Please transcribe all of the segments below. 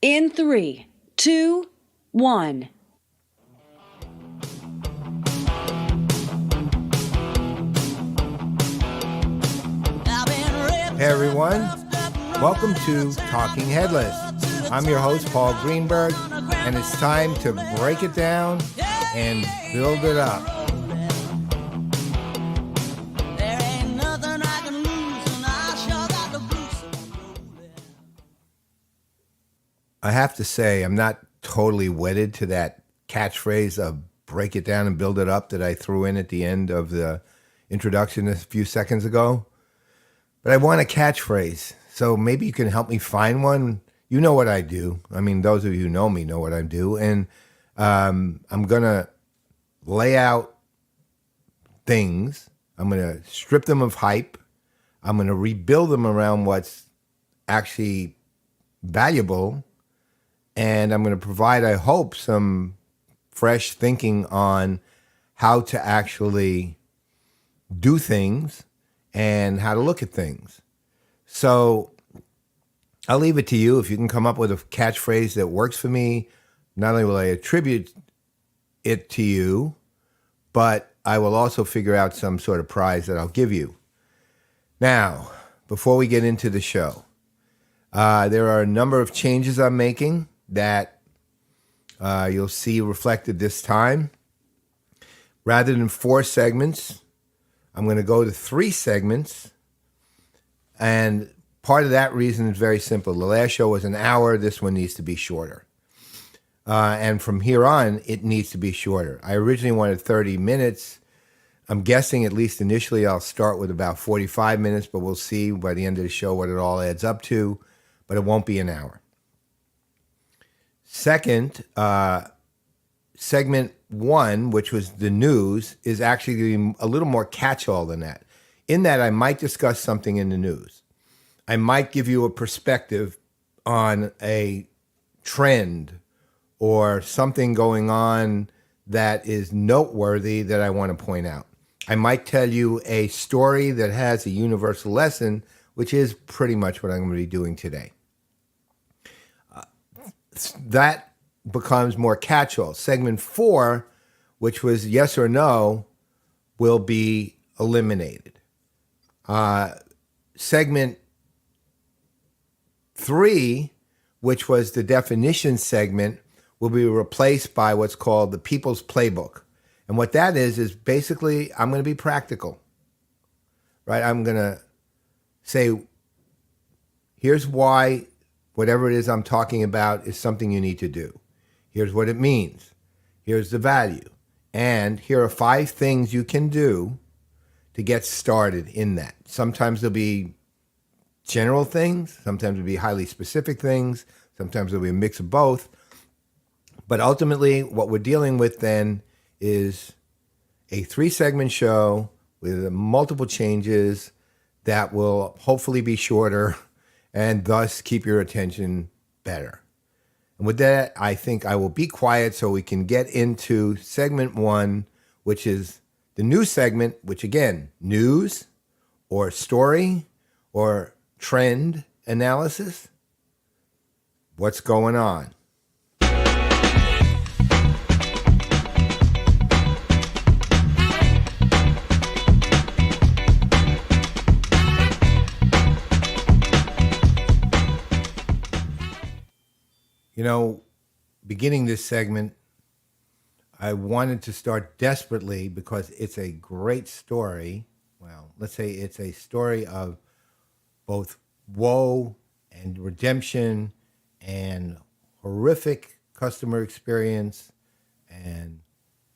In 3, 2, 1. Hey everyone, welcome to Talking Headless. I'm your host, Paul Greenberg, and it's time to break it down and build it up. I have to say, I'm not totally wedded to that catchphrase of break it down and build it up that I threw in at the end of the introduction a few seconds ago. But I want a catchphrase, so maybe you can help me find one. You know what I do. I mean, those of you who know me know what I do. And I'm going to lay out things. I'm going to strip them of hype. I'm going to rebuild them around what's actually valuable. And I'm going to provide, I hope, some fresh thinking on how to actually do things and how to look at things. So I'll leave it to you. If you can come up with a catchphrase that works for me, not only will I attribute it to you, but I will also figure out some sort of prize that I'll give you. Now, before we get into the show, there are a number of changes I'm making that you'll see reflected this time. Rather than 4 segments, I'm going to go to 3 segments. And part of that reason is very simple. The last show was an hour. This one needs to be shorter. And from here on, it needs to be shorter. I originally wanted 30 minutes. I'm guessing, at least initially, I'll start with about 45 minutes, but we'll see by the end of the show what it all adds up to. But it won't be an hour. Second, segment 1, which was the news, is actually a little more catch-all than that. In that, I might discuss something in the news. I might give you a perspective on a trend or something going on that is noteworthy that I want to point out. I might tell you a story that has a universal lesson, which is pretty much what I'm going to be doing today. That becomes more catch-all. Segment 4, which was yes or no, will be eliminated. Segment 3, which was the definition segment, will be replaced by what's called the People's Playbook. And what that is basically I'm going to be practical, right? I'm going to say, here's why whatever it is I'm talking about is something you need to do. Here's what it means. Here's the value. And here are 5 things you can do to get started in that. Sometimes there'll be general things. Sometimes there'll be highly specific things. Sometimes there'll be a mix of both. But ultimately, what we're dealing with then is a 3-segment show with multiple changes that will hopefully be shorter and thus keep your attention better. And with that, I think I will be quiet so we can get into segment 1, which is the news segment, which again, news or story or trend analysis. What's going on? You know, beginning this segment, I wanted to start desperately because it's a great story. Well, let's say it's a story of both woe and redemption and horrific customer experience and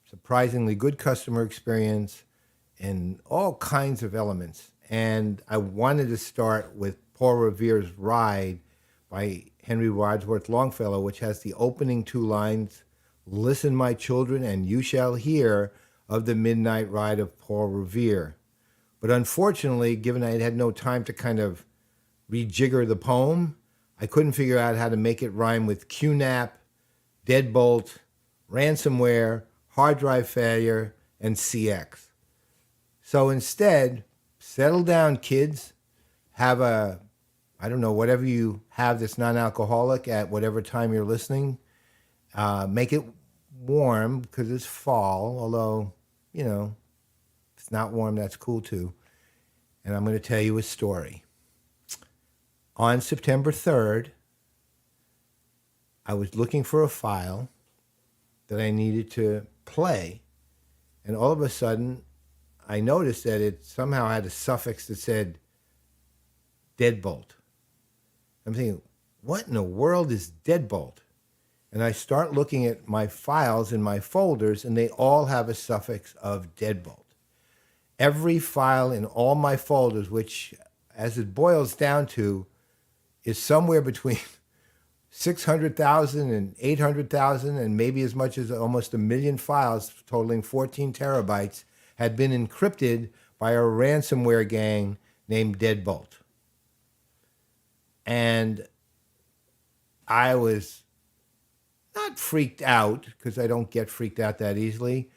surprisingly good customer experience and all kinds of elements. And I wanted to start with Paul Revere's Ride by Henry Wadsworth Longfellow, which has the opening 2 lines, "Listen, my children, and you shall hear of the midnight ride of Paul Revere." But unfortunately, given I had no time to kind of rejigger the poem, I couldn't figure out how to make it rhyme with QNAP, Deadbolt, ransomware, hard drive failure, and CX. So instead, settle down, kids. Have a I don't know, whatever you have that's non-alcoholic at whatever time you're listening. Make it warm because it's fall, although, you know, if it's not warm, that's cool too. And I'm going to tell you a story. On September 3rd, I was looking for a file that I needed to play, and all of a sudden, I noticed that it somehow had a suffix that said Deadbolt. I'm thinking, what in the world is Deadbolt? And I start looking at my files in my folders, and they all have a suffix of Deadbolt. Every file in all my folders, which, as it boils down to, is somewhere between 600,000 and 800,000, and maybe as much as almost 1 million files totaling 14 terabytes, had been encrypted by a ransomware gang named Deadbolt. And I was not freaked out, because I don't get freaked out that easily,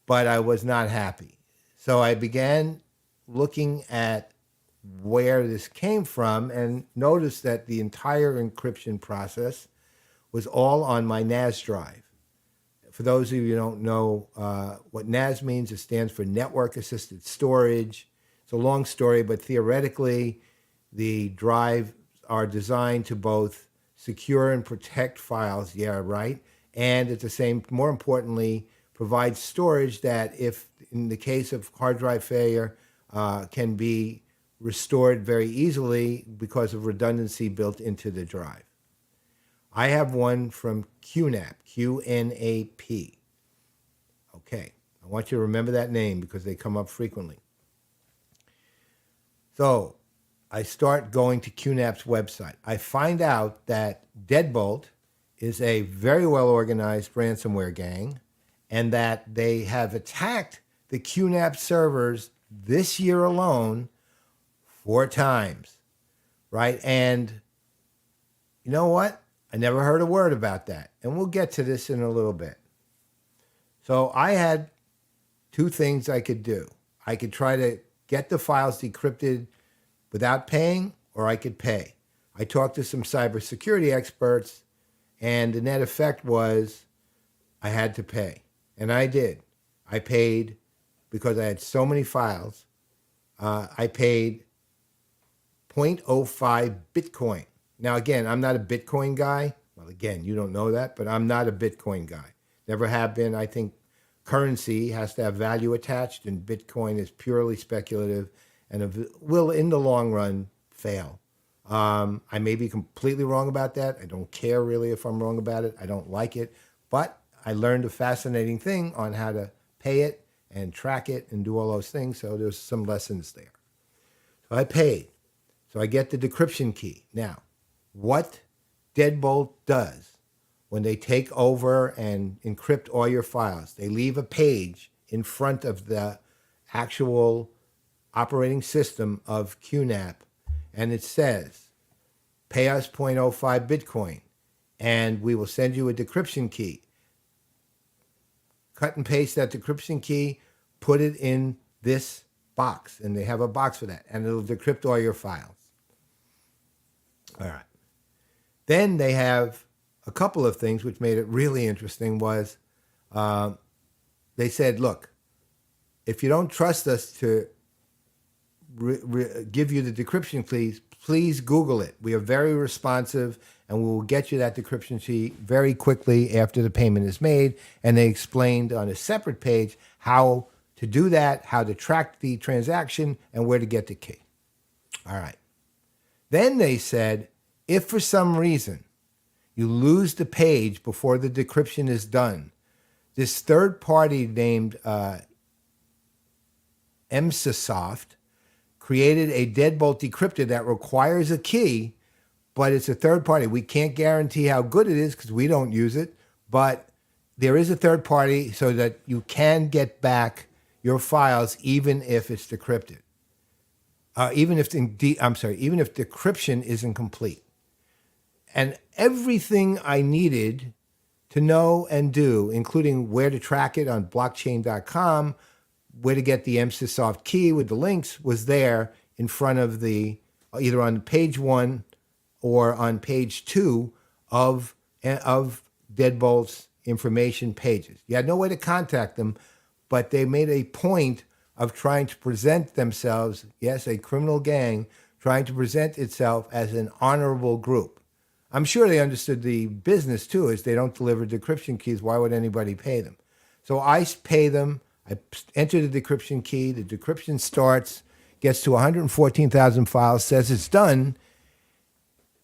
but I was not happy. So I began looking at where this came from and noticed that the entire encryption process was all on my NAS drive. For those of you who don't know what NAS means, it stands for Network Assisted Storage. It's a long story, but theoretically, the drives are designed to both secure and protect files, yeah, right, and at the same, more importantly, provide storage that, if in the case of hard drive failure, can be restored very easily because of redundancy built into the drive. I have one from QNAP, QNAP. Okay, I want you to remember that name because they come up frequently. So I start going to QNAP's website. I find out that Deadbolt is a very well-organized ransomware gang, and that they have attacked the QNAP servers this year alone 4 times, right? And you know what? I never heard a word about that. And we'll get to this in a little bit. So I had 2 things I could do. I could try to get the files decrypted without paying, or I could pay. I talked to some cybersecurity experts, and the net effect was I had to pay. And I did. I paid because I had so many files. I paid 0.05 Bitcoin. Now, again, I'm not a Bitcoin guy. Well, again, you don't know that, but I'm not a Bitcoin guy. Never have been. I think currency has to have value attached, and Bitcoin is purely speculative and will, in the long run, fail. I may be completely wrong about that. I don't care really if I'm wrong about it. I don't like it. But I learned a fascinating thing on how to pay it and track it and do all those things. So there's some lessons there. So I paid. So I get the decryption key. Now, what Deadbolt does when they take over and encrypt all your files, they leave a page in front of the actual operating system of QNAP, and it says, pay us 0.05 Bitcoin, and we will send you a decryption key. Cut and paste that decryption key, put it in this box, and they have a box for that, and it'll decrypt all your files. All right. Then they have a couple of things which made it really interesting was they said, look, if you don't trust us to give you the decryption keys, please Google it. We are very responsive, and we will get you that decryption key very quickly after the payment is made. And they explained on a separate page how to do that, how to track the transaction, and where to get the key. All right. Then they said, if for some reason you lose the page before the decryption is done, this third party named Emsisoft created a Deadbolt decryptor that requires a key, but it's a third party. We can't guarantee how good it is because we don't use it, but there is a third party so that you can get back your files even if it's decrypted. Even if decryption isn't complete. And everything I needed to know and do, including where to track it on blockchain.com, where to get the Emsisoft key with the links, was there in front of the either on page 1 or on page 2 of Deadbolt's information pages. You had no way to contact them, but they made a point of trying to present themselves, yes, a criminal gang, trying to present itself as an honorable group. I'm sure they understood the business too, as they don't deliver decryption keys. Why would anybody pay them? So I pay them. I enter the decryption key. The decryption starts, gets to 114,000 files, says it's done.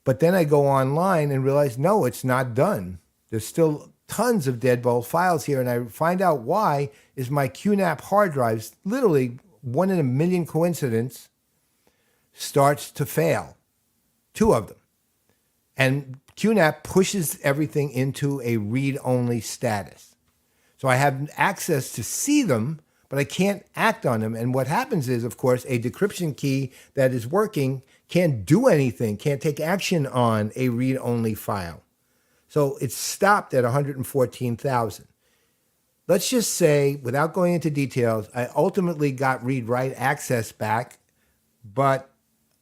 But then I go online and realize, no, it's not done. There's still tons of Deadbolt files here. And I find out why is my QNAP hard drives, literally 1 in a million coincidence, starts to fail. 2 of them. And QNAP pushes everything into a read-only status. So I have access to see them, but I can't act on them. And what happens is, of course, a decryption key that is working can't do anything, can't take action on a read-only file. So it's stopped at 114,000. Let's just say, without going into details, I ultimately got read-write access back, but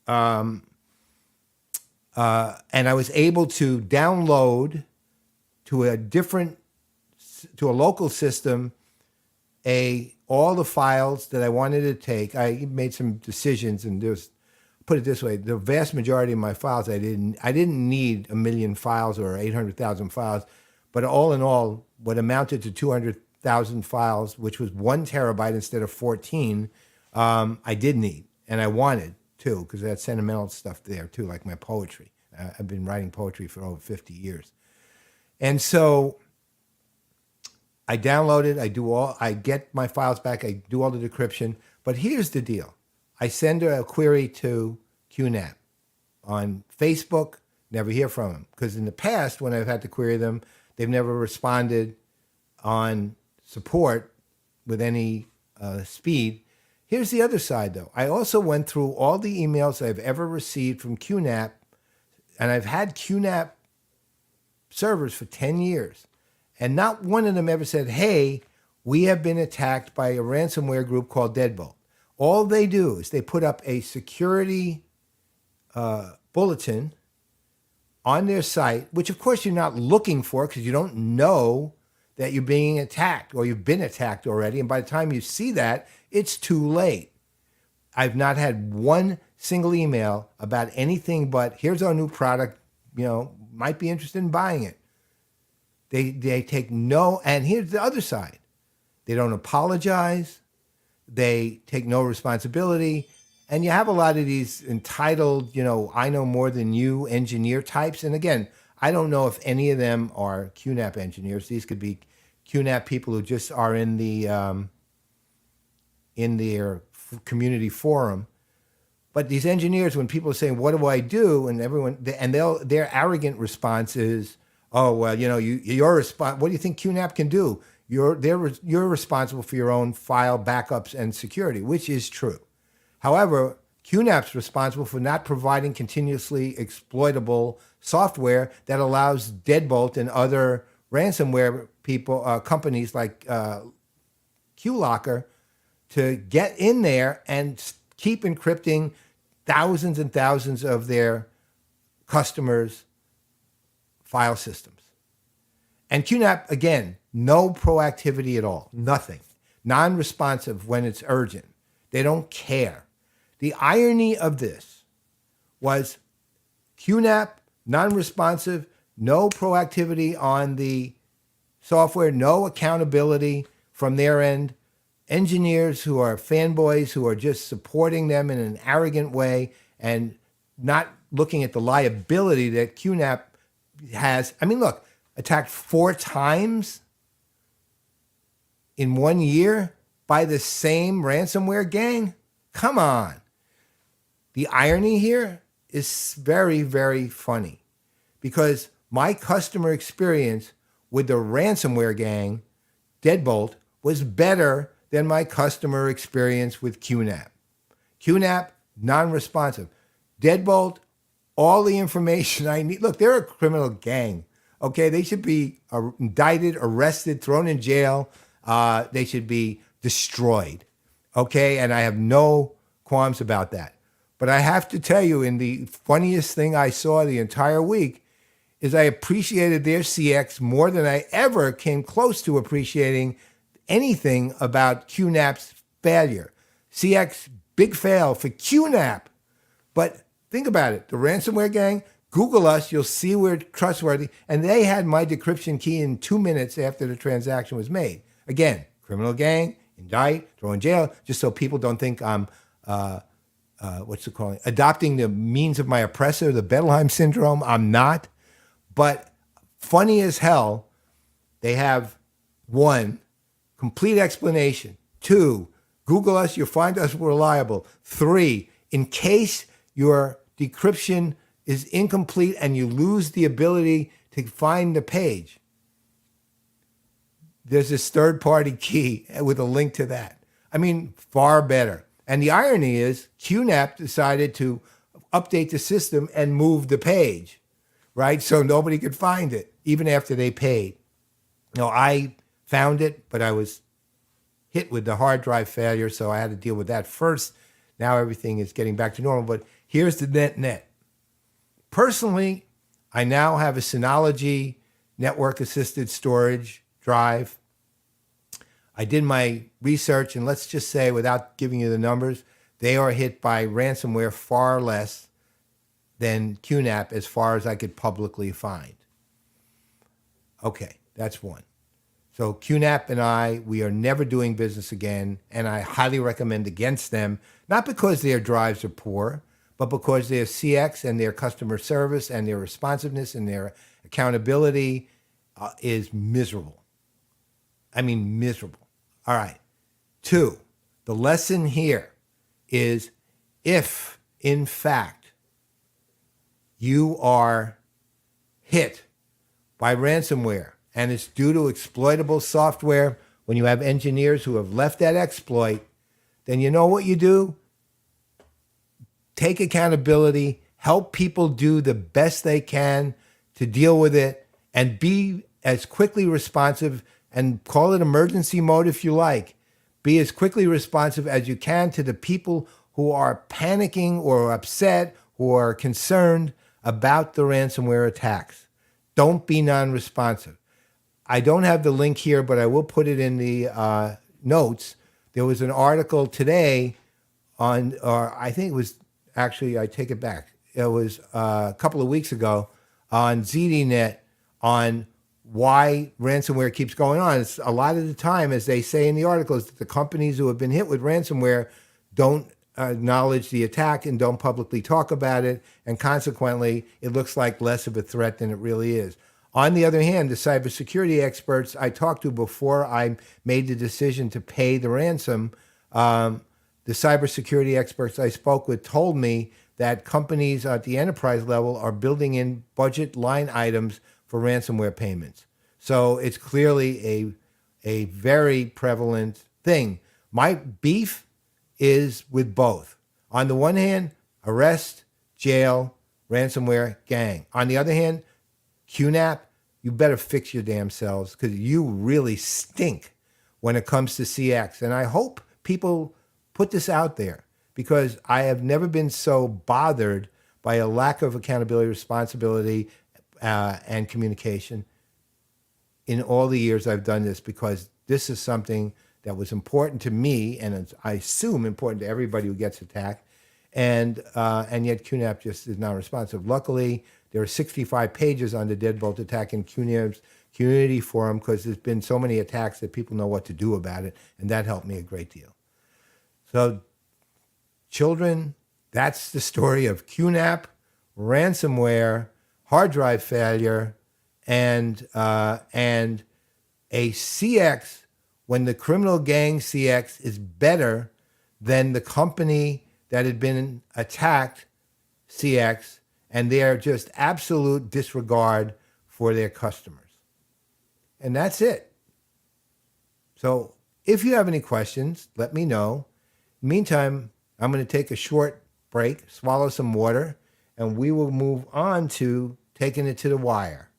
and I was able to download to a local system all the files that I wanted to take. I made some decisions, and put it this way, the vast majority of my files I didn't need 1 million files or 800,000 files, but all in all, what amounted to 200,000 files, which was 1 terabyte instead of 14, I did need, and I wanted too, because I had sentimental stuff there too, like my poetry. I've been writing poetry for over 50 years. And so I download it, I get my files back, I do all the decryption. But here's the deal. I send a query to QNAP on Facebook, never hear from them. Because in the past, when I've had to query them, they've never responded on support with any speed. Here's the other side, though. I also went through all the emails I've ever received from QNAP, and I've had QNAP servers for 10 years. And not one of them ever said, hey, we have been attacked by a ransomware group called Deadbolt. All they do is they put up a security bulletin on their site, which of course you're not looking for because you don't know that you're being attacked or you've been attacked already. And by the time you see that, it's too late. I've not had one single email about anything but here's our new product, might be interested in buying it. They take no, and here's the other side. They don't apologize. They take no responsibility. And you have a lot of these entitled, I know more than you engineer types. And again, I don't know if any of them are QNAP engineers. These could be QNAP people who just are in their community forum. But these engineers, when people are saying, what do I do? And their arrogant response is, oh, well, you're what do you think QNAP can do? You're responsible for your own file backups and security, which is true. However, QNAP's responsible for not providing continuously exploitable software that allows Deadbolt and other ransomware companies like QLocker to get in there and keep encrypting thousands and thousands of their customers' file systems. And QNAP, again, no proactivity at all, nothing. Non-responsive when it's urgent. They don't care. The irony of this was QNAP, non-responsive, no proactivity on the software, no accountability from their end. Engineers who are fanboys, who are just supporting them in an arrogant way and not looking at the liability that QNAP has. I mean, look, attacked 4 times in 1 year by the same ransomware gang? Come on. The irony here is very, very funny because my customer experience with the ransomware gang, Deadbolt, was better than my customer experience with QNAP. QNAP, non-responsive. Deadbolt, all the information I need. Look, they're a criminal gang. Okay, they should be indicted, arrested, thrown in jail. They should be destroyed. Okay, and I have no qualms about that. But I have to tell you, in the funniest thing I saw the entire week is I appreciated their CX more than I ever came close to appreciating anything about QNAP's failure. CX, big fail for QNAP. But think about it. The ransomware gang, Google us, you'll see we're trustworthy. And they had my decryption key in 2 minutes after the transaction was made. Again, criminal gang, indict, throw in jail, just so people don't think I'm, adopting the means of my oppressor, the Bettelheim syndrome. I'm not. But funny as hell, they have 1, complete explanation. 2, Google us, you'll find us reliable. 3, in case your decryption is incomplete and you lose the ability to find the page, there's this third-party key with a link to that. I mean, far better. And the irony is QNAP decided to update the system and move the page, right? So nobody could find it, even after they paid. No, I found it, but I was hit with the hard drive failure, so I had to deal with that first. Now everything is getting back to normal, but here's the net. Personally, I now have a Synology network-assisted storage drive. I did my research, and let's just say, without giving you the numbers, they are hit by ransomware far less than QNAP as far as I could publicly find. Okay, that's one. So QNAP and we are never doing business again, and I highly recommend against them, not because their drives are poor, but because their CX and their customer service and their responsiveness and their accountability is miserable. I mean, miserable. All right. 2, the lesson here is if, in fact, you are hit by ransomware and it's due to exploitable software, when you have engineers who have left that exploit, then you know what you do? Take accountability, help people do the best they can to deal with it, and be as quickly responsive, and call it emergency mode if you like. Be as quickly responsive as you can to the people who are panicking or upset or are concerned about the ransomware attacks. Don't be non-responsive. I don't have the link here, but I will put it in the notes. There was an article today on, or I think it was actually, I take it back. It was a couple of weeks ago on ZDNet on why ransomware keeps going on. It's a lot of the time, as they say in the articles, that the companies who have been hit with ransomware don't acknowledge the attack and don't publicly talk about it. And consequently, it looks like less of a threat than it really is. On the other hand, the cybersecurity experts I talked to before I made the decision to pay the ransom, the cybersecurity experts I spoke with told me that companies at the enterprise level are building in budget line items for ransomware payments. So it's clearly a very prevalent thing. My beef is with both. On the one hand, arrest, jail, ransomware, gang. On the other hand, QNAP, you better fix your damn selves because you really stink when it comes to CX. And I hope people put this out there because I have never been so bothered by a lack of accountability, responsibility, and communication in all the years I've done this, because this is something that was important to me and it's, I assume, important to everybody who gets attacked. And yet QNAP just is not responsive. Luckily, there are 65 pages on the Deadbolt attack in QNAP's community forum because there's been so many attacks that people know what to do about it, and that helped me a great deal. So, children, that's the story of QNAP, ransomware, hard drive failure, and a CX when the criminal gang CX is better than the company that had been attacked CX, and their just absolute disregard for their customers. And that's it. So if you have any questions, let me know. Meantime, I'm going to take a short break, swallow some water, and we will move on to taking it to the wire.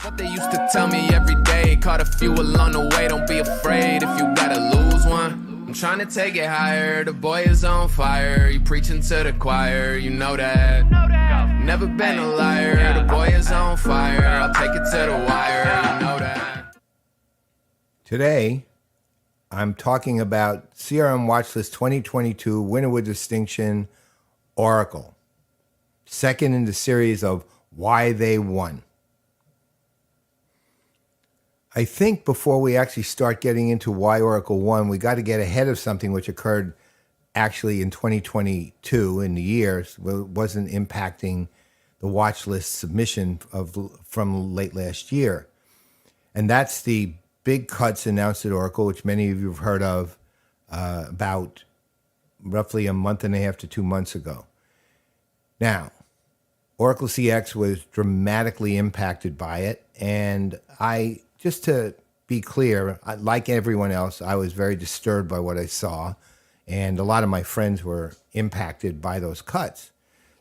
What they used to tell me every day, caught a few along the way, don't be afraid if you gotta lose one. I'm trying to take it higher, the boy is on fire, you preaching to the choir, you know that. Never been a liar, the boy is on fire, I'll take it to the wire, you know that. Today, I'm talking about CRM Watchlist 2022 winner with distinction, Oracle. Second in the series of why they won. I think before we actually start getting into why Oracle won, we got to get ahead of something which occurred actually in 2022 in the years. It wasn't impacting the watch list submission from late last year. And that's the big cuts announced at Oracle, which many of you have heard of about roughly a month and a half to 2 months ago. Now, Oracle CX was dramatically impacted by it. And just to be clear, like everyone else, I was very disturbed by what I saw. And a lot of my friends were impacted by those cuts.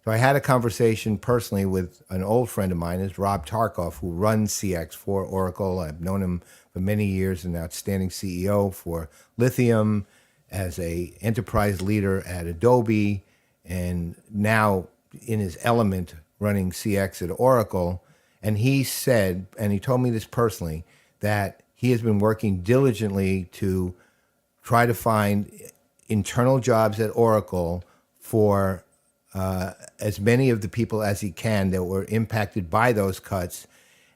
So I had a conversation personally with an old friend of mine, is Rob Tarkoff, who runs CX for Oracle. I've known him for many years, an outstanding CEO for Lithium, as a enterprise leader at Adobe, and now in his element running CX at Oracle. And he said, and he told me this personally, that he has been working diligently to try to find internal jobs at Oracle for as many of the people as he can that were impacted by those cuts.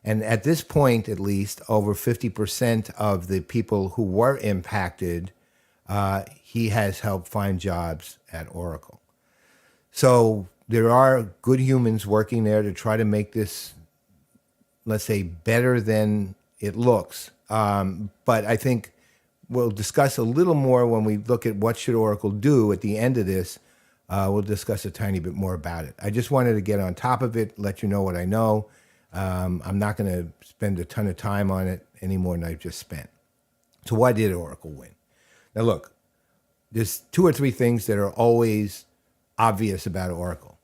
And at this point, at least, over 50% of the people who were impacted, he has helped find jobs at Oracle. So there are good humans working there to try to make this, let's say, better than it looks. But I think we'll discuss a little more when we look at what should Oracle do at the end of this. We'll discuss a tiny bit more about it. I just wanted to get on top of it, let you know what I know. I'm not going to spend a ton of time on it any more than I've just spent. So why did Oracle win? Now look, there's 2 or 3 things that are always obvious about Oracle.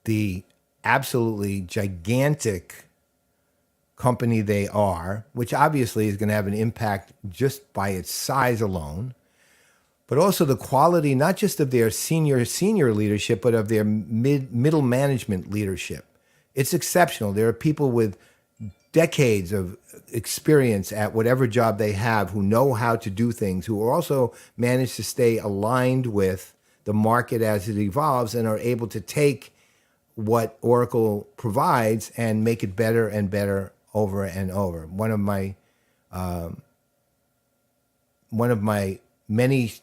The absolutely gigantic company they are, which obviously is going to have an impact just by its size alone, but also the quality, not just of their senior leadership, but of their middle management leadership. It's exceptional. There are people with decades of experience at whatever job they have who know how to do things, who also manage to stay aligned with the market as it evolves and are able to take what Oracle provides and make it better and better over and over. One of my many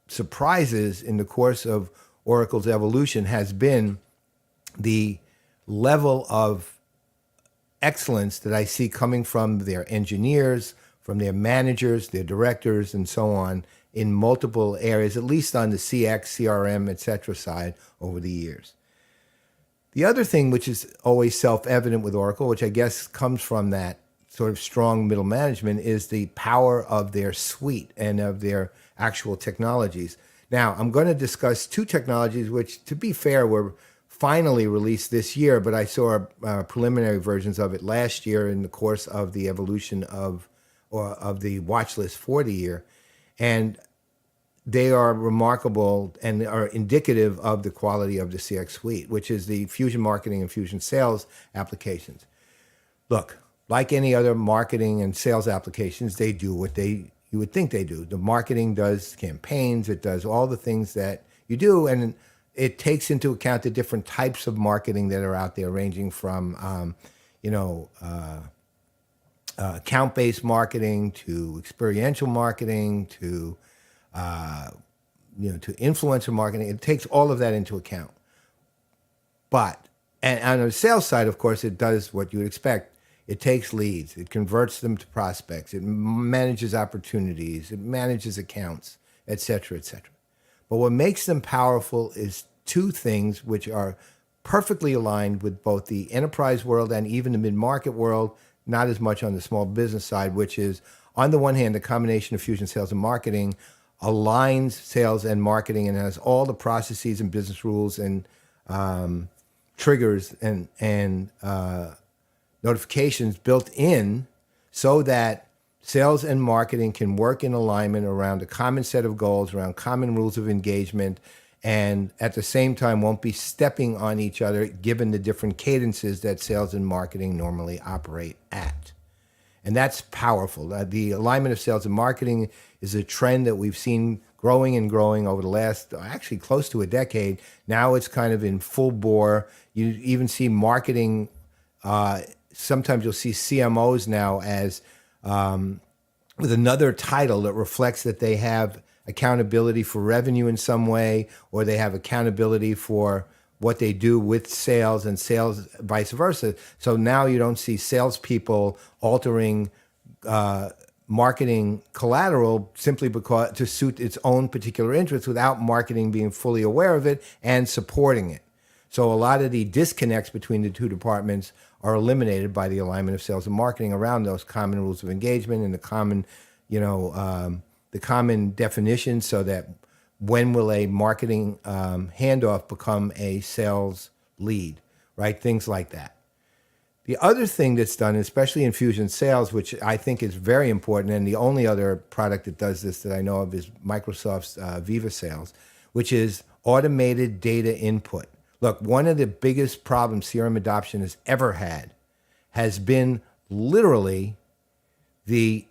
surprises in the course of Oracle's evolution has been the level of excellence that I see coming from their engineers, from their managers, their directors, and so on in multiple areas, at least on the CX, CRM, et cetera side over the years. The other thing, which is always self-evident with Oracle, which I guess comes from that sort of strong middle management, is the power of their suite and of their actual technologies. Now, I'm going to discuss 2 technologies, which, to be fair, were finally released this year, but I saw preliminary versions of it last year in the course of the evolution of the watch list for the year. And they are remarkable and are indicative of the quality of the CX suite, which is the Fusion Marketing and Fusion Sales applications. Look, like any other marketing and sales applications, they do what you would think they do. The marketing does campaigns, it does all the things that you do, and it takes into account the different types of marketing that are out there, ranging from account-based marketing to experiential marketing to to influencer marketing. It takes all of that into account. But and on the sales side, of course, it does what you would expect. It takes leads, it converts them to prospects, it manages opportunities, it manages accounts, et cetera, et cetera. But what makes them powerful is 2 things which are perfectly aligned with both the enterprise world and even the mid-market world, not as much on the small business side, which is, on the one hand, the combination of Fusion Sales and Marketing aligns sales and marketing and has all the processes and business rules and triggers and notifications built in so that sales and marketing can work in alignment around a common set of goals, around common rules of engagement, and at the same time won't be stepping on each other given the different cadences that sales and marketing normally operate at. And that's powerful. The alignment of sales and marketing is a trend that we've seen growing and growing over the last, actually close to a decade. Now it's kind of in full bore. You even see marketing, sometimes you'll see CMOs now as with another title that reflects that they have accountability for revenue in some way, or they have accountability for what they do with sales and sales vice versa. So now you don't see salespeople altering marketing collateral simply because to suit its own particular interests without marketing being fully aware of it and supporting it. So a lot of the disconnects between the two departments are eliminated by the alignment of sales and marketing around those common rules of engagement and the common, the common definitions, so that when will a marketing handoff become a sales lead, right? Things like that. The other thing that's done, especially in Fusion Sales, which I think is very important, and the only other product that does this that I know of is Microsoft's Viva Sales, which is automated data input. Look, one of the biggest problems CRM adoption has ever had has been literally the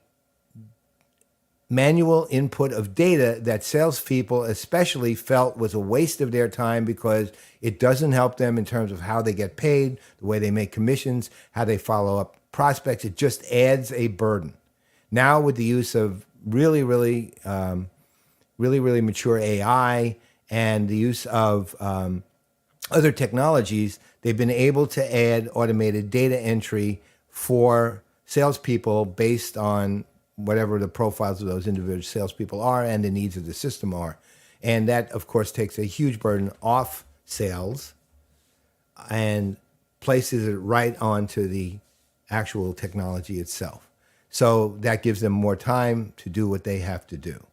manual input of data that salespeople especially felt was a waste of their time because it doesn't help them in terms of how they get paid, the way they make commissions, how they follow up prospects. It just adds a burden. Now with the use of really mature AI and the use of other technologies, they've been able to add automated data entry for salespeople based on whatever the profiles of those individual salespeople are and the needs of the system are. And that, of course, takes a huge burden off sales and places it right onto the actual technology itself. So that gives them more time to do what they have to do.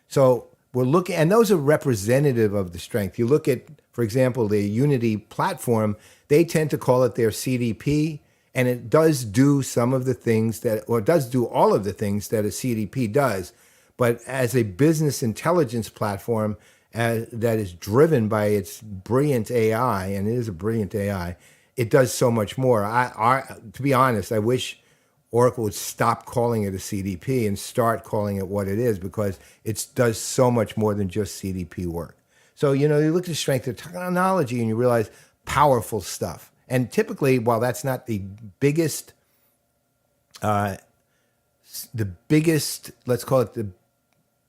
So we're looking, and those are representative of the strength. You look at, for example, the Unity platform, they tend to call it their CDP, and it does do some of the things that, or does do all of the things that a CDP does. But as a business intelligence platform that is driven by its brilliant AI, and it is a brilliant AI, it does so much more. To be honest, I wish Oracle would stop calling it a CDP and start calling it what it is, because it does so much more than just CDP work. So, you look at the strength of technology and you realize powerful stuff. And typically, while that's not the biggest, let's call it the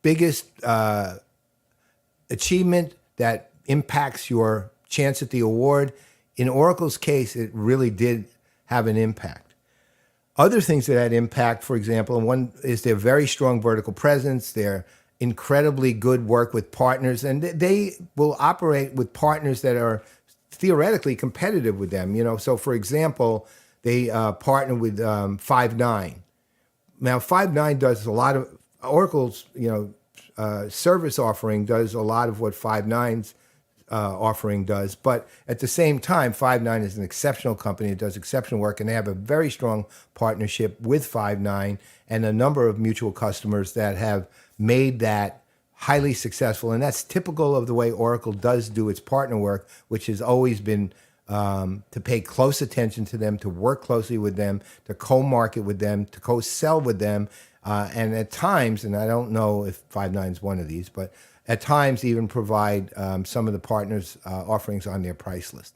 biggest achievement that impacts your chance at the award, in Oracle's case, it really did have an impact. Other things that had impact, for example, and one is their very strong vertical presence, their incredibly good work with partners, and they will operate with partners that are theoretically competitive with them. So for example, they partner with Five9. Now Five9 does a lot of Oracle's, service offering does a lot of what Five9's offering does, but at the same time, Five9 is an exceptional company. It does exceptional work, and they have a very strong partnership with Five9 and a number of mutual customers that have made that highly successful. And that's typical of the way Oracle does do its partner work, which has always been to pay close attention to them, to work closely with them, to co-market with them, to co-sell with them. And at times, and I don't know if Five9 is one of these, but at times even provide some of the partners' offerings on their price list.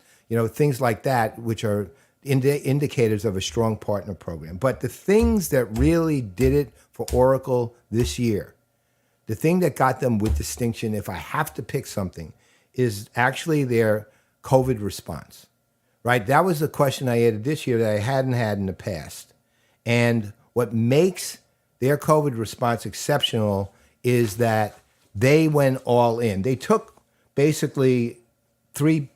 Things like that, which are indicators of a strong partner program. But the things that really did it for Oracle this year, the thing that got them with distinction, if I have to pick something, is actually their COVID response, right? That was the question I added this year that I hadn't had in the past. And what makes their COVID response exceptional is that they went all in. They took basically three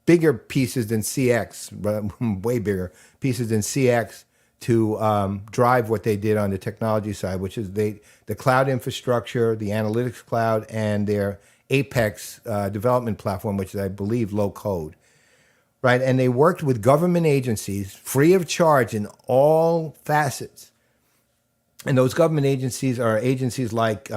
bigger pieces than CX, way bigger pieces than CX, to drive what they did on the technology side, which is the cloud infrastructure, the analytics cloud, and their Apex development platform, which is, I believe, low code. right? And they worked with government agencies free of charge in all facets. And those government agencies are agencies like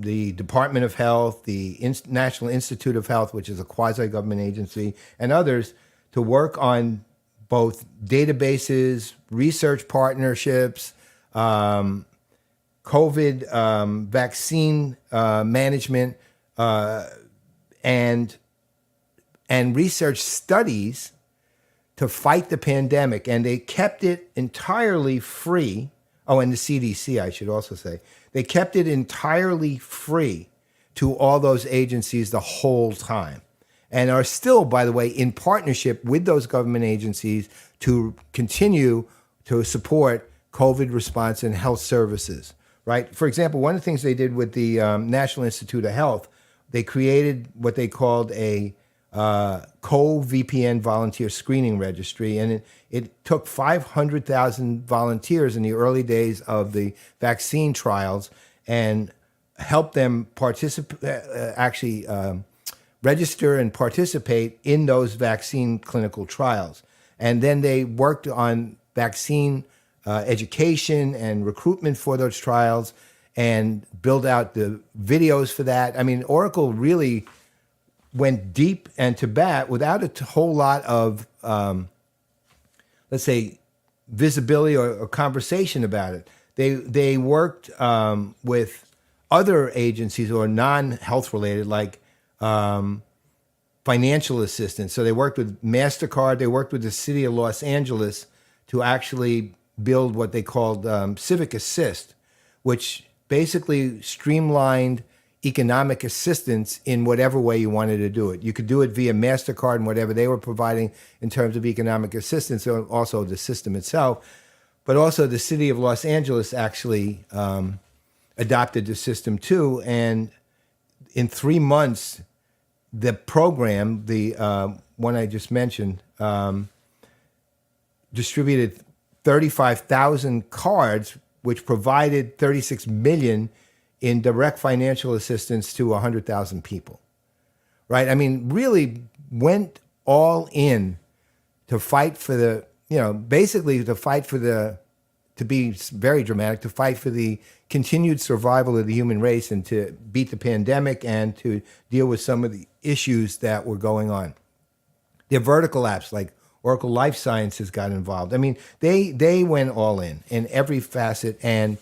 the Department of Health, the National Institute of Health, which is a quasi-government agency, and others, to work on both databases, research partnerships, COVID vaccine management, and research studies to fight the pandemic. And they kept it entirely free. Oh, and the CDC, I should also say. They kept it entirely free to all those agencies the whole time, and are still, by the way, in partnership with those government agencies to continue to support COVID response and health services, right? For example, one of the things they did with the National Institute of Health, they created what they called a co-VPN volunteer screening registry, and it took 500,000 volunteers in the early days of the vaccine trials and helped them register and participate in those vaccine clinical trials. And then they worked on vaccine education and recruitment for those trials and build out the videos for that. I mean, Oracle really went deep and to bat without a whole lot of, let's say, visibility or conversation about it. They worked with other agencies or non-health related, like financial assistance. So they worked with MasterCard. They worked with the city of Los Angeles to actually build what they called Civic Assist, which basically streamlined economic assistance in whatever way you wanted to do it. You could do it via MasterCard and whatever they were providing in terms of economic assistance, or also the system itself. But also the city of Los Angeles actually adopted the system too. And in 3 months, the program, the one I just mentioned, distributed 35,000 cards, which provided 36 million in direct financial assistance to 100,000 people, right? I mean, really went all in to fight for the, basically to fight for the, to be very dramatic, to fight for the continued survival of the human race and to beat the pandemic and to deal with some of the issues that were going on. Their vertical apps like Oracle Life Sciences got involved. I mean, they went all in every facet and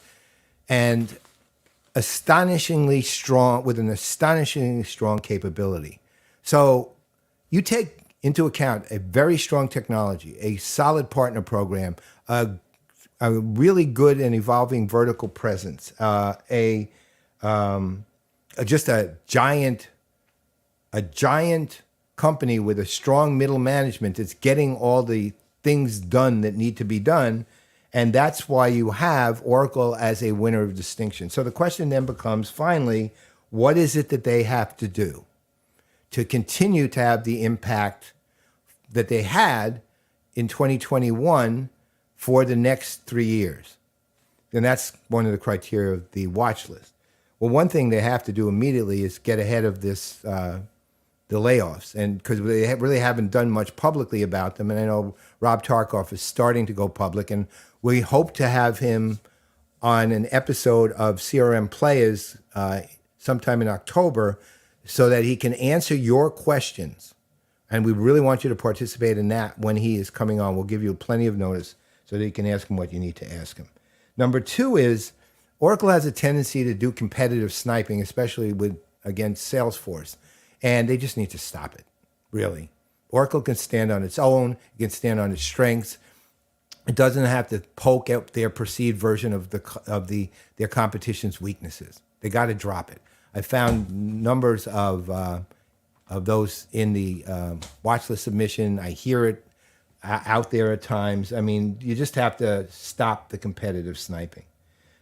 astonishingly strong, with an astonishingly strong capability. So you take into account a very strong technology, a solid partner program, a really good and evolving vertical presence, just a giant company with a strong middle management that's getting all the things done that need to be done. And that's why you have Oracle as a winner of distinction. So the question then becomes, finally, what is it that they have to do to continue to have the impact that they had in 2021 for the next 3 years? And that's one of the criteria of the watch list. Well, one thing they have to do immediately is get ahead of this, the layoffs, and because they really haven't done much publicly about them. And I know Rob Tarkoff is starting to go public, and we hope to have him on an episode of CRM Players sometime in October so that he can answer your questions. And we really want you to participate in that when he is coming on. We'll give you plenty of notice so that you can ask him what you need to ask him. Number two is Oracle has a tendency to do competitive sniping, especially against Salesforce. And they just need to stop it, really. Oracle can stand on its own. It can stand on its strengths. It doesn't have to poke at their perceived version of their competition's weaknesses. They got to drop it. I found numbers of those in the watch list submission. I hear it out there at times. I mean, you just have to stop the competitive sniping.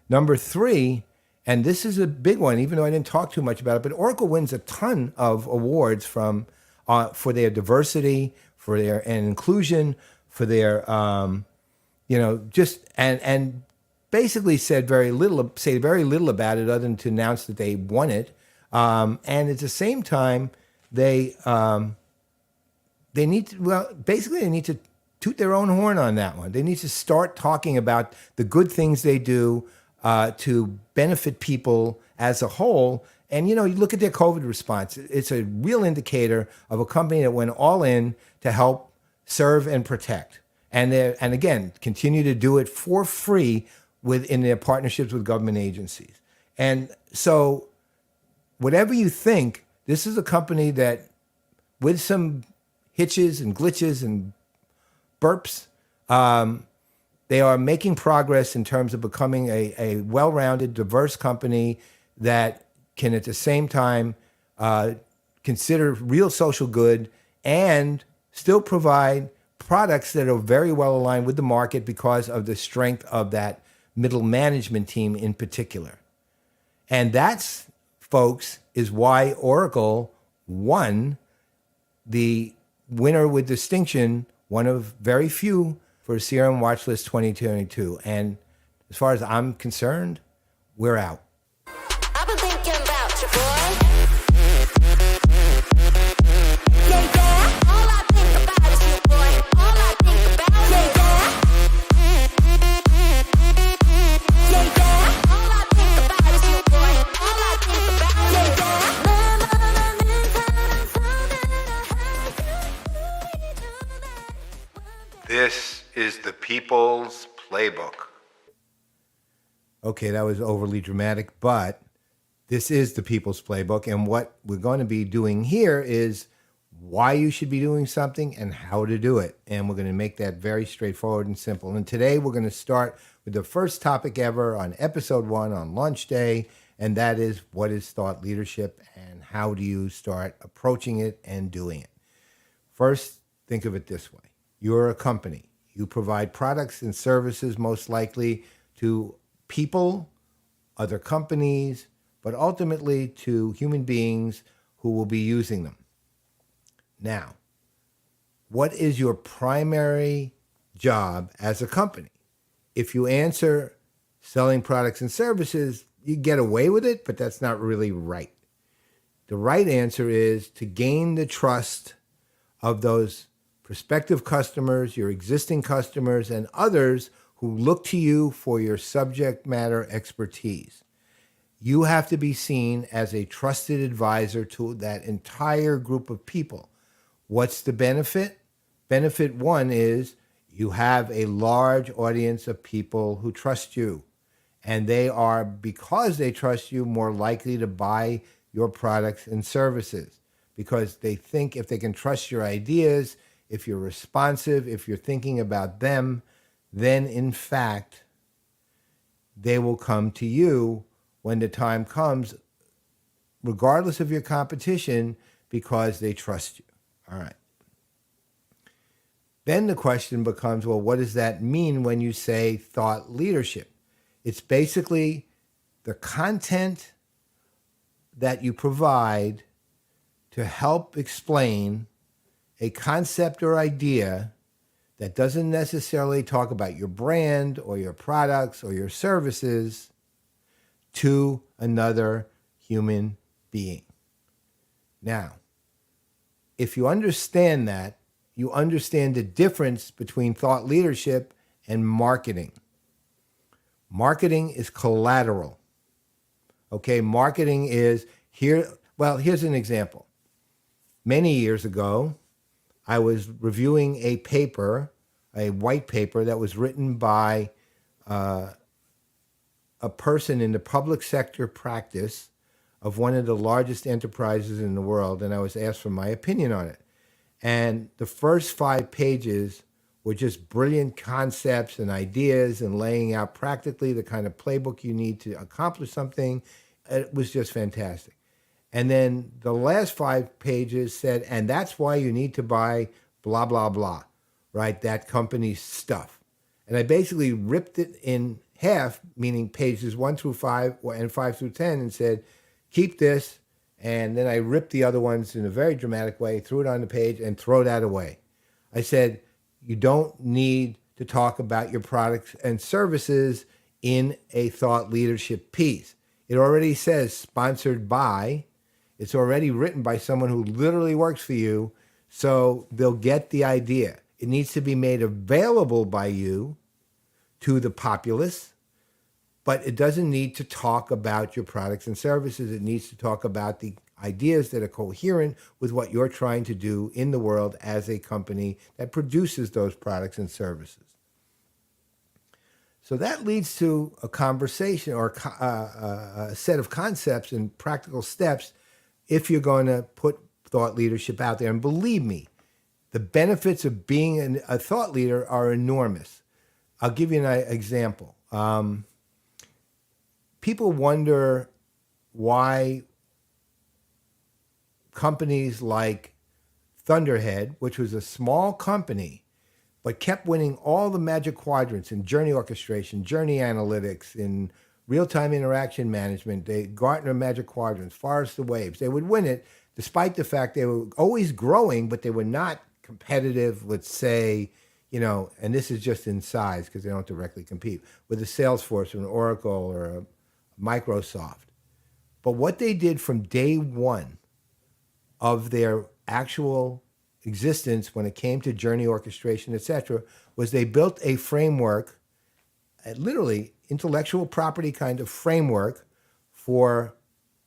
Number three, and this is a big one, even though I didn't talk too much about it, but Oracle wins a ton of awards for their diversity, for their and inclusion, for their and basically say very little about it other than to announce that they won it. And at the same time, they they need to, basically they need to toot their own horn on that one. They need to start talking about the good things they do to benefit people as a whole. And, you look at their COVID response. It's a real indicator of a company that went all in to help serve and protect. And again, continue to do it for free in their partnerships with government agencies. And so whatever you think, this is a company that, with some hitches and glitches and burps, they are making progress in terms of becoming a well-rounded, diverse company that can at the same time consider real social good and still provide products that are very well aligned with the market because of the strength of that middle management team in particular. And that's, folks, is why Oracle won the winner with distinction, one of very few, for CRM Watchlist 2022. And as far as I'm concerned, we're out. I've been thinking about you, boy. All I think about is you, boy. All I think about, all I think about is you, boy. All I think about, This is the People's Playbook. Okay, that was overly dramatic, but this is the People's Playbook. And what we're going to be doing here is why you should be doing something and how to do it. And we're going to make that very straightforward and simple. And today we're going to start with the first topic ever on episode 1 on launch day. And that is, what is thought leadership and how do you start approaching it and doing it? First, think of it this way. You're a company. You provide products and services most likely to people, other companies, but ultimately to human beings who will be using them. Now, what is your primary job as a company? If you answer selling products and services, you get away with it, but that's not really right. The right answer is to gain the trust of those prospective customers, your existing customers, and others who look to you for your subject matter expertise. You have to be seen as a trusted advisor to that entire group of people. What's the benefit? Benefit 1 is you have a large audience of people who trust you. And they are, because they trust you, more likely to buy your products and services because they think if they can trust your ideas, if you're responsive, if you're thinking about them, then in fact, they will come to you when the time comes, regardless of your competition, because they trust you. All right. Then the question becomes, well, what does that mean when you say thought leadership? It's basically the content that you provide to help explain a concept or idea that doesn't necessarily talk about your brand or your products or your services to another human being. Now, if you understand that, you understand the difference between thought leadership and marketing. Marketing is collateral. Okay, marketing is here. Well, here's an example. Many years ago, I was reviewing a paper, a white paper that was written by a person in the public sector practice of one of the largest enterprises in the world, and I was asked for my opinion on it. And the first 5 pages were just brilliant concepts and ideas and laying out practically the kind of playbook you need to accomplish something. It was just fantastic. And then the last 5 pages said, and that's why you need to buy blah, blah, blah, right? That company's stuff. And I basically ripped it in half, meaning pages 1 through 5 and 5 through 10, and said, keep this. And then I ripped the other ones in a very dramatic way, threw it on the page, and throw that away. I said, you don't need to talk about your products and services in a thought leadership piece. It already says sponsored by. It's already written by someone who literally works for you. So they'll get the idea. It needs to be made available by you to the populace, but it doesn't need to talk about your products and services. It needs to talk about the ideas that are coherent with what you're trying to do in the world as a company that produces those products and services. So that leads to a conversation or a set of concepts and practical steps if you're going to put thought leadership out there. And believe me, the benefits of being a thought leader are enormous. I'll give you an example. People wonder why companies like Thunderhead, which was a small company, but kept winning all the magic quadrants in journey orchestration, journey analytics, in real-time interaction management, they Gartner magic quadrants, Forrester Waves. They would win it despite the fact they were always growing, but they were not competitive with, say, and this is just in size because they don't directly compete, with a Salesforce or an Oracle or a Microsoft. But what they did from day one of their actual existence when it came to journey orchestration, etc., was they built a framework, literally intellectual property kind of framework for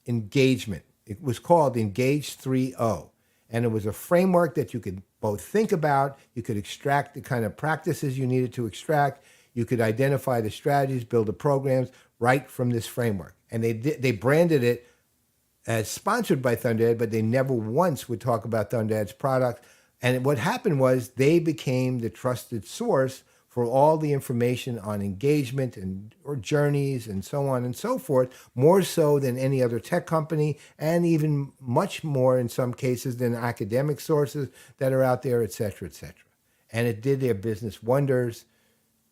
engagement. It was called Engage 3.0. And it was a framework that you could both think about, you could extract the kind of practices you needed to extract, you could identify the strategies, build the programs right from this framework. And they branded it as sponsored by Thunderhead, but they never once would talk about Thunderhead's product. And what happened was they became the trusted source for all the information on engagement or journeys and so on and so forth, more so than any other tech company, and even much more in some cases than academic sources that are out there, et cetera, et cetera. And it did their business wonders.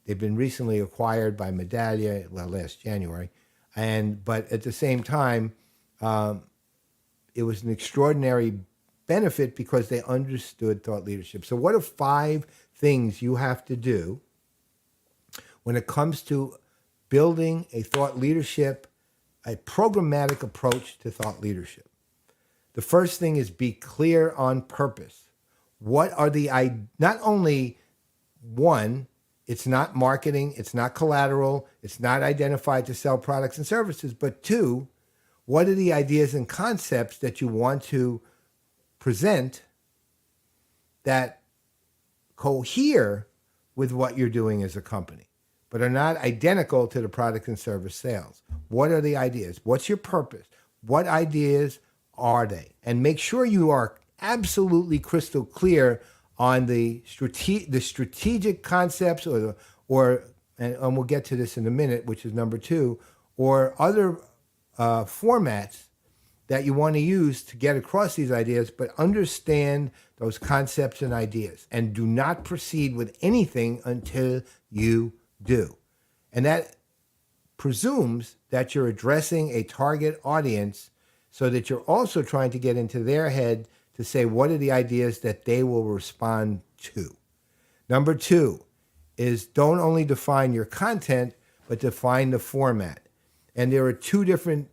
They've been recently acquired by Medallia, last January. But at the same time, it was an extraordinary benefit because they understood thought leadership. So what are 5 things you have to do when it comes to building a thought leadership, a programmatic approach to thought leadership? The first thing is be clear on purpose. What are not only one, it's not marketing, it's not collateral, it's not identified to sell products and services, but 2, what are the ideas and concepts that you want to present that cohere with what you're doing as a company, but are not identical to the product and service sales? What are the ideas? What's your purpose? What ideas are they? And make sure you are absolutely crystal clear on the strategic concepts and we'll get to this in a minute, which is number 2, or other formats that you want to use to get across these ideas, but understand those concepts and ideas and do not proceed with anything until you do. And that presumes that you're addressing a target audience so that you're also trying to get into their head to say, what are the ideas that they will respond to? Number 2 is don't only define your content, but define the format. And there are 2 different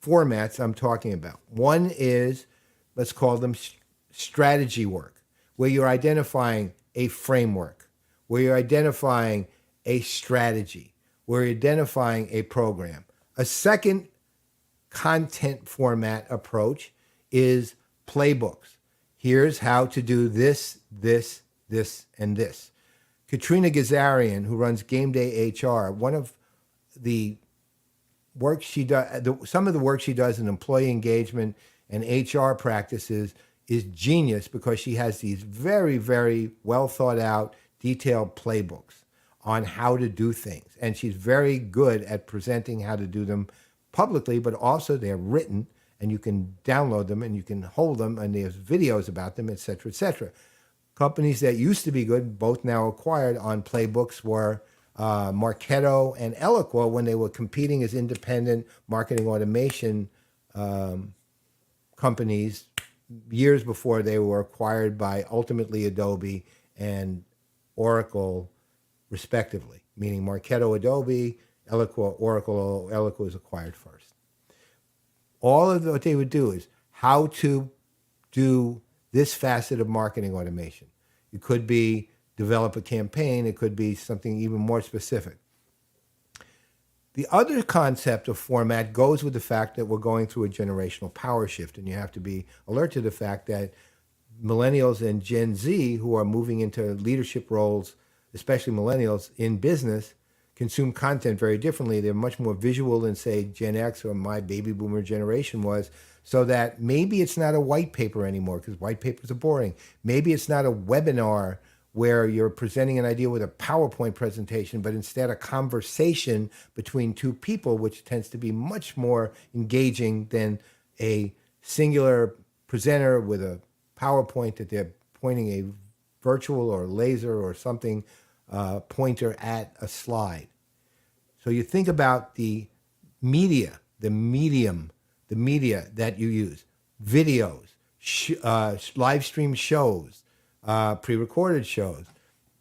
formats I'm talking about. One is, let's call them strategy work, where you're identifying a framework, where you're identifying a strategy, where you're identifying a program. A second content format approach is playbooks. Here's how to do this, this, this, and this. Katrina Gazarian, who runs Game Day HR, one of the work she does, some of the work she does in employee engagement and HR practices is genius because she has these very, very well thought out, detailed playbooks on how to do things. And she's very good at presenting how to do them publicly, but also they're written and you can download them and you can hold them and there's videos about them, et cetera, et cetera. Companies that used to be good, both now acquired on playbooks, were Marketo and Eloqua when they were competing as independent marketing automation companies years before they were acquired by ultimately Adobe and Oracle, respectively, meaning Marketo, Adobe, Eloqua, Oracle. Eloqua was acquired first. All of what they would do is how to do this facet of marketing automation. It could be develop a campaign. It could be something even more specific. The other concept of format goes with the fact that we're going through a generational power shift, and you have to be alert to the fact that millennials and Gen Z, who are moving into leadership roles, especially millennials in business, consume content very differently. They're much more visual than, say, Gen X or my baby boomer generation was, so that maybe it's not a white paper anymore because white papers are boring. Maybe it's not a webinar where you're presenting an idea with a PowerPoint presentation, but instead a conversation between two people, which tends to be much more engaging than a singular presenter with a PowerPoint that they're pointing a virtual or laser or something pointer at a slide. So you think about the media, the medium, the media that you use, videos, live stream shows, pre-recorded shows,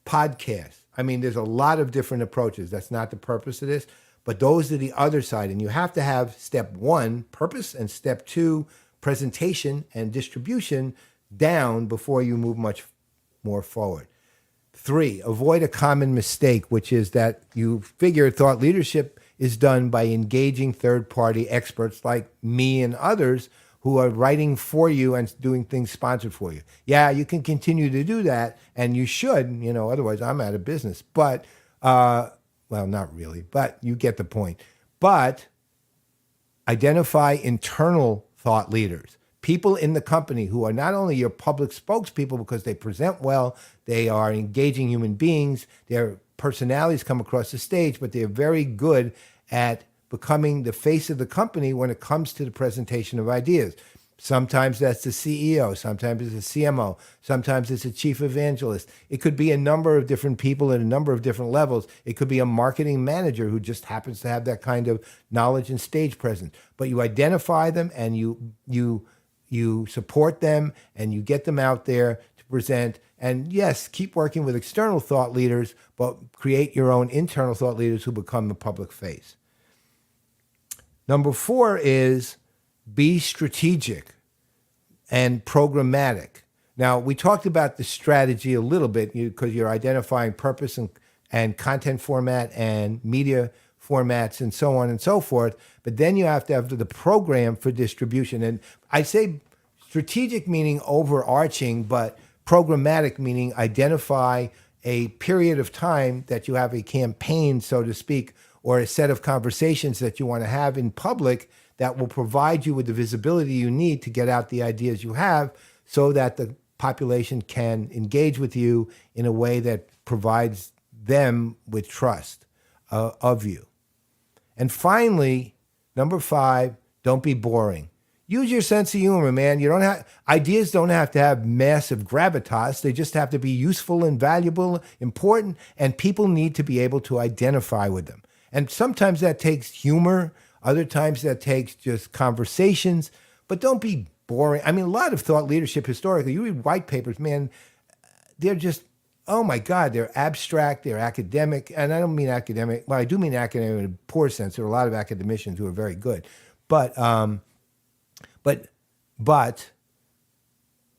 podcasts. I mean, there's a lot of different approaches. That's not the purpose of this, but those are the other side. And you have to have step 1, purpose, and step 2, presentation and distribution down before you move much more forward. 3, avoid a common mistake, which is that you figure thought leadership is done by engaging third-party experts like me and others who are writing for you and doing things sponsored for you. Yeah, you can continue to do that, and you should, otherwise I'm out of business. But, well, not really, but you get the point. But identify internal thought leaders, people in the company who are not only your public spokespeople because they present well, they are engaging human beings, their personalities come across the stage, but they're very good at becoming the face of the company when it comes to the presentation of ideas. Sometimes that's the CEO, sometimes it's a CMO, sometimes it's a chief evangelist. It could be a number of different people at a number of different levels. It could be a marketing manager who just happens to have that kind of knowledge and stage presence. But you identify them and you support them and you get them out there to present. And yes, keep working with external thought leaders, but create your own internal thought leaders who become the public face. Number 4 is be strategic and programmatic. Now, we talked about the strategy a little bit because you're identifying purpose and content format and media formats and so on and so forth. But then you have to have the program for distribution. And I say strategic meaning overarching, but programmatic meaning identify a period of time that you have a campaign, so to speak, or a set of conversations that you want to have in public that will provide you with the visibility you need to get out the ideas you have so that the population can engage with you in a way that provides them with trust of you. And finally, number 5, don't be boring. Use your sense of humor, man. Ideas don't have to have massive gravitas. They just have to be useful and valuable, important, and people need to be able to identify with them. And sometimes that takes humor. Other times that takes just conversations. But don't be boring. I mean, a lot of thought leadership historically, you read white papers, man, they're just, oh my God, they're abstract, they're academic. And I don't mean academic. Well, I do mean academic in a poor sense. There are a lot of academicians who are very good. But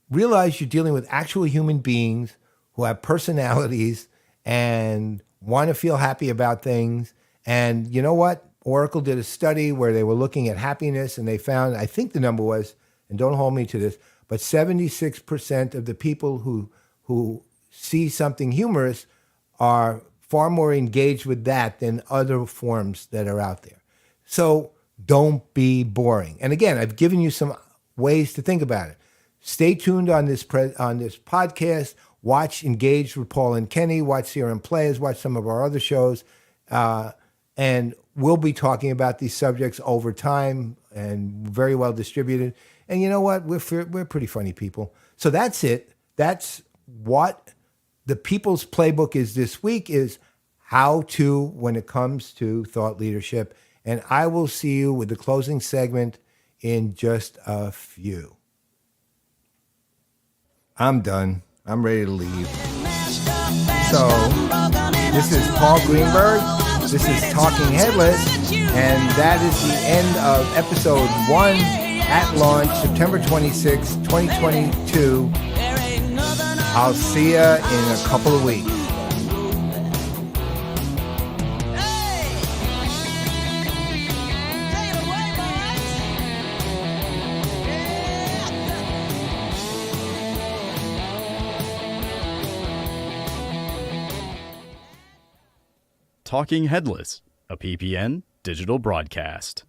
realize you're dealing with actual human beings who have personalities and want to feel happy about things. And you know what? Oracle did a study where they were looking at happiness and they found, I think the number was, and don't hold me to this, but 76% of the people who see something humorous are far more engaged with that than other forms that are out there. So don't be boring. And again, I've given you some ways to think about it. Stay tuned on this podcast. Watch Engaged with Paul and Kenny. Watch CRM Players. Watch some of our other shows. And we'll be talking about these subjects over time and very well distributed. And you know what? We're pretty funny people. So that's it. That's what the People's Playbook is this week, is how to when it comes to thought leadership. And I will see you with the closing segment in just a few. I'm done. I'm ready to leave. So this is Paul Greenberg. This is Talking Headless. And that is the end of episode 1 at launch, September 26, 2022. I'll see you in a couple of weeks. Talking Headless, a PPN digital broadcast.